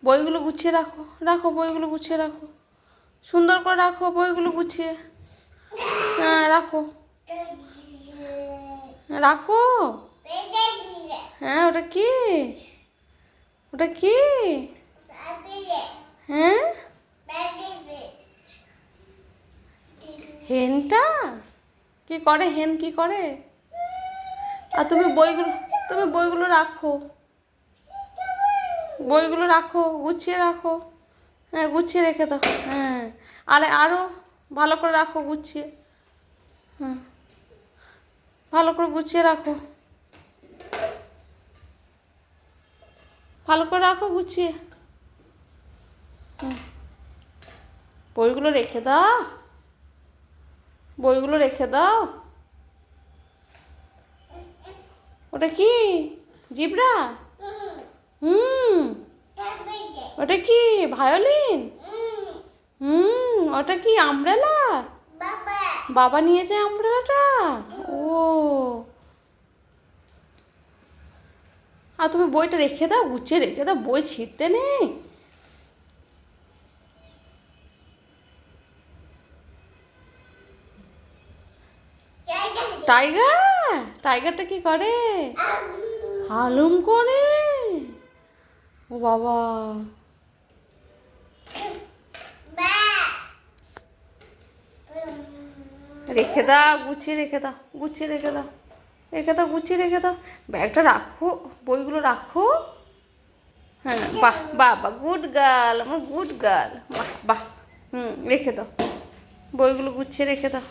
বইগুলো গুছিয়ে রাখো, রাখো বইগুলো গুছিয়ে রাখো, সুন্দর করে রাখো বইগুলো গুছিয়ে। হ্যাঁ রাখো, রাখো। হ্যাঁ ওটা কি, ওটা কি? হ্যাঁ হেনটা কি করে, হেন কি করে? আর তুমি বইগুলো রাখো, বইগুলো রাখো, গুছিয়ে রাখো। হ্যাঁ গুছিয়ে রেখে দাও। হ্যাঁ আরও ভালো করে রাখো গুছিয়ে। হ্যাঁ ভালো করে গুছিয়ে রাখো, ভালো করে রাখো গুছিয়ে। বইগুলো রেখে দাও, বইগুলো রেখে দাও। ওটা কি, জিব্রা? হুম। ওটা কি, ভায়োলিন? ওটা কি, আমব্রেলা? বাবা নিয়ে যায় আমব্রেলাটা? ও, আর তুমি বইটা রেখে দাও, গুছিয়ে রেখে দাও, বই ছিঁড়তে নেই। টাইগার, টাইগারটা কি করে? হালুম করে। ও বাবা, রেখে দাও, গুছিয়ে রেখে দাও, গুছিয়ে রেখে দাও, রেখে দাও, গুছিয়ে রেখে দাও। ব্যাগটা রাখো, বইগুলো রাখো। হ্যাঁ বাহ বাহ বাহ, গুড গার্ল, আমার গুড গার্ল, বাহ বাহ। রেখে দাও, বইগুলো গুছিয়ে রেখে দাও।